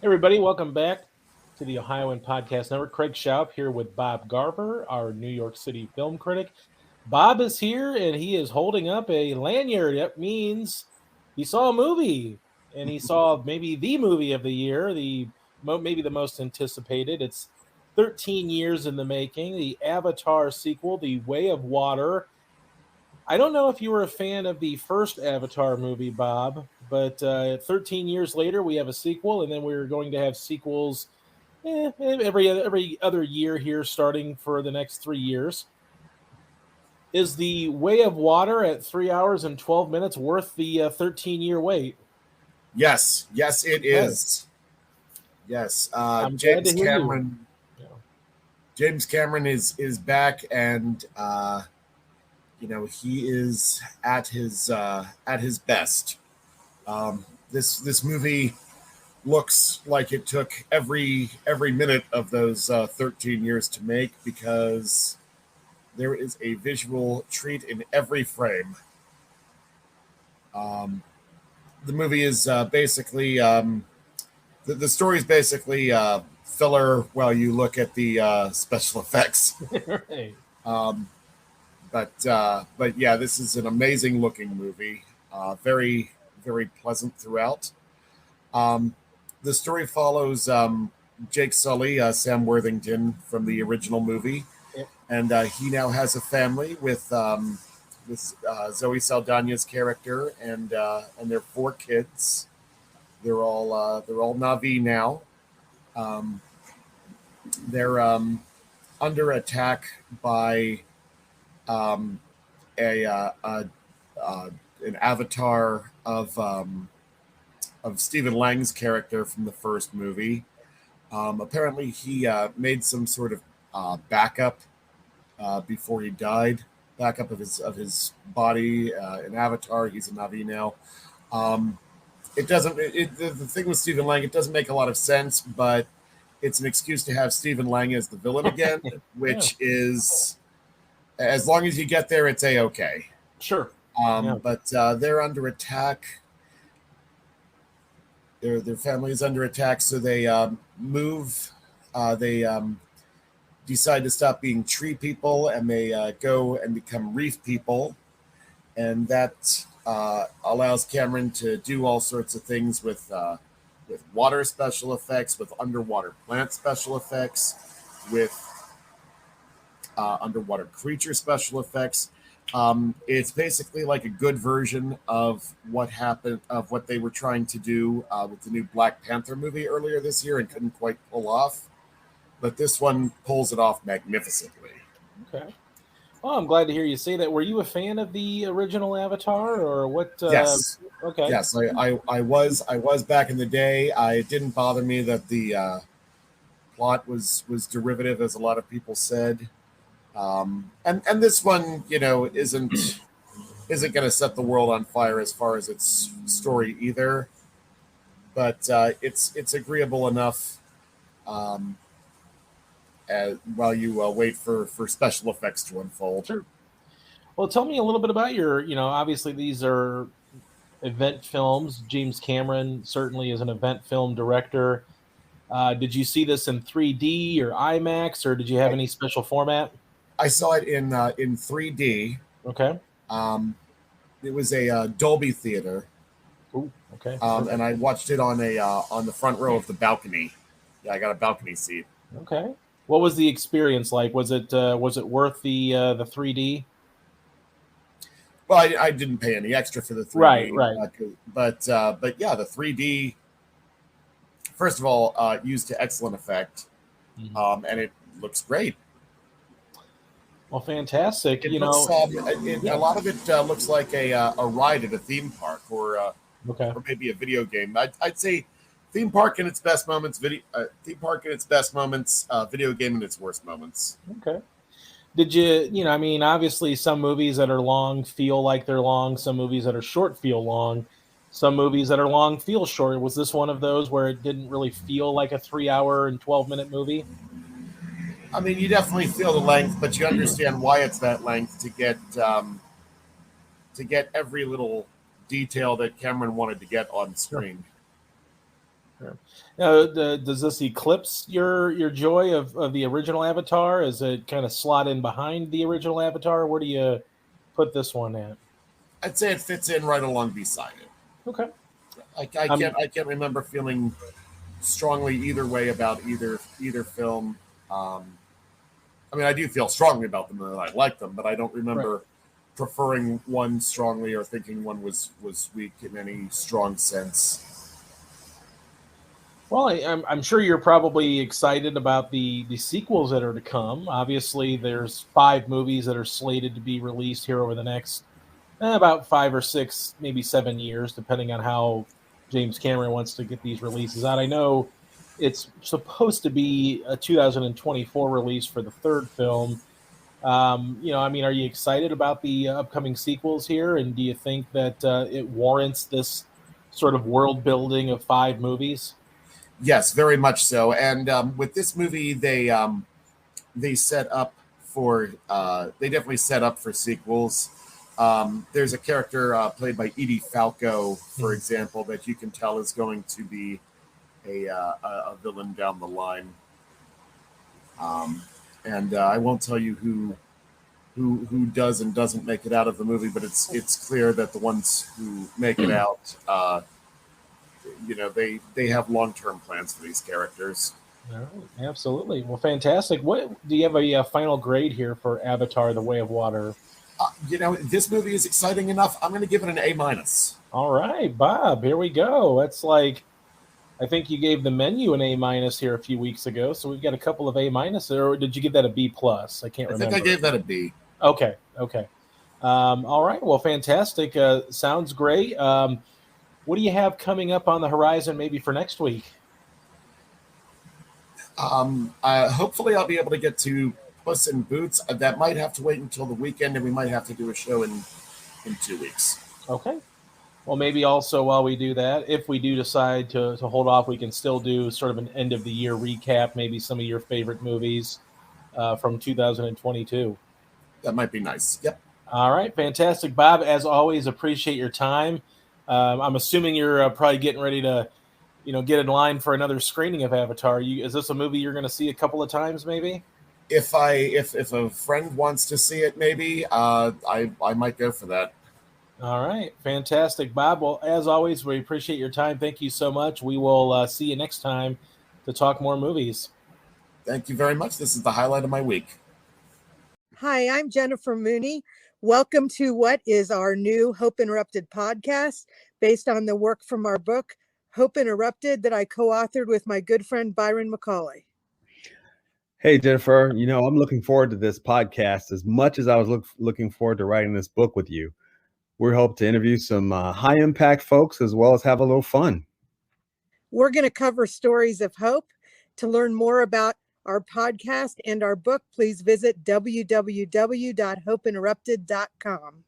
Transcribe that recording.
Everybody, welcome back to the Ohioan Podcast Network. Craig Shoup here with Bob Garver, our New York City film critic. Bob is here and he is holding up a lanyard. That means he saw a movie and he saw maybe the movie of the year, maybe the most anticipated. It's 13 years in the making, the Avatar sequel, The Way of Water. I don't know if you were a fan of the first Avatar movie, Bob, but 13 years later, we have a sequel, and then we're going to have sequels every other year here, starting for the next 3 years. Is The Way of Water at 3 hours and 12 minutes worth the 13-year wait? Yes, it is. Yes, I'm glad to hear Cameron. you. James Cameron is back, and he is at his best. This movie looks like it took every minute of those 13 years to make, because there is a visual treat in every frame. The movie is basically the story is basically filler while you look at the special effects. Right. But yeah, this is an amazing looking movie. Very, very pleasant throughout. The story follows Jake Sully, Sam Worthington from the original movie, Yep. and he now has a family with Zoe Saldana's character and their 4 kids. They're all Na'vi now. They're under attack by an avatar of Stephen Lang's character from the first movie. Apparently, he made some sort of backup before he died. Backup of his body, an avatar. He's a Na'vi now. It doesn't. The thing with Stephen Lang, it doesn't make a lot of sense, but it's an excuse to have Stephen Lang as the villain again, which is, as long as you get there, it's a-okay. Sure. But they're under attack. Their family is under attack, so they move. They decide to stop being tree people, and they go and become reef people, and that allows Cameron to do all sorts of things with water special effects, with underwater plant special effects, with underwater creature special effects. It's basically like a good version of what they were trying to do with the new Black Panther movie earlier this year and couldn't quite pull off. But this one pulls it off magnificently. Okay. Well, I'm glad to hear you say that. Were you a fan of the original Avatar, or what? Yes. Okay. Yes, I was back in the day. It didn't bother me that the plot was derivative, as a lot of people said. And this one, isn't going to set the world on fire as far as its story either. But it's agreeable enough. While you wait for special effects to unfold. Sure. Well, tell me a little bit about your, obviously these are event films. James Cameron certainly is an event film director. Did you see this in 3D or IMAX, or did you have any special format? I saw it in 3D. Okay. It was a Dolby theater. Ooh, okay. And I watched it on the front row of the balcony. Yeah, I got a balcony seat. Okay. What was the experience like? Was it worth the 3D? Well, I didn't pay any extra for the 3D. Right. But yeah, the 3D, first of all, used to excellent effect, and it looks great. Well, fantastic. A lot of it looks like a ride at a theme park, or maybe a video game. I'd say theme park in its best moments, video game in its worst moments. Okay. Did you, obviously some movies that are long feel like they're long. Some movies that are short feel long. Some movies that are long feel short. Was this one of those where it didn't really feel like a 3 hour and 12-minute movie? I mean, you definitely feel the length, but you understand why it's that length to get every little detail that Cameron wanted to get on screen. Sure. Does this eclipse your joy of the original Avatar? Is it kind of slot in behind the original Avatar? Where do you put this one at? I'd say it fits in right along beside it. Okay. I can't remember feeling strongly either way about either film. I mean, I do feel strongly about them and I like them, but I don't remember Right. preferring one strongly or thinking one was weak in any strong sense. Well, I'm sure you're probably excited about the sequels that are to come. Obviously, there's 5 movies that are slated to be released here over the next about 5 or 6, maybe 7 years, depending on how James Cameron wants to get these releases out. I know it's supposed to be a 2024 release for the third film. I mean, are you excited about the upcoming sequels here? And do you think that it warrants this sort of world building of 5 movies? Yes, very much so. And with this movie, they set up for they definitely set up for sequels. There's a character played by Edie Falco, for example, that you can tell is going to be a villain down the line. And I won't tell you who does and doesn't make it out of the movie, but it's clear that the ones who make it out, they have long-term plans for these characters. All right, absolutely. Well, fantastic. What do you have a final grade here for Avatar: The Way of Water? This movie is exciting enough. I'm going to give it an A minus. All right, Bob. Here we go. That's like I think you gave the menu an A minus here a few weeks ago, so we've got a couple of A minus. Or did you give that a B plus? I can't remember. I think I gave that a B. Okay. All right. Well, fantastic. Sounds great. What do you have coming up on the horizon, maybe for next week? Hopefully, I'll be able to get to Puss in Boots. That might have to wait until the weekend, and we might have to do a show in 2 weeks. Okay. Well, maybe also while we do that, if we do decide to hold off, we can still do sort of an end of the year recap, maybe some of your favorite movies from 2022. That might be nice. Yep. All right. Fantastic. Bob, as always, appreciate your time. I'm assuming you're probably getting ready to, get in line for another screening of Avatar. Is this a movie you're going to see a couple of times, maybe? If a friend wants to see it, maybe I might go for that. All right. Fantastic, Bob. Well, as always, we appreciate your time. Thank you so much. We will see you next time to talk more movies. Thank you very much. This is the highlight of my week. Hi, I'm Jennifer Mooney. Welcome to what is our new Hope Interrupted podcast based on the work from our book, Hope Interrupted, that I co-authored with my good friend Byron McCauley. Hey, Jennifer, I'm looking forward to this podcast as much as I was looking forward to writing this book with you. We hope to interview some high impact folks as well as have a little fun. We're going to cover stories of hope. To learn more about our podcast and our book, please visit www.hopeinterrupted.com.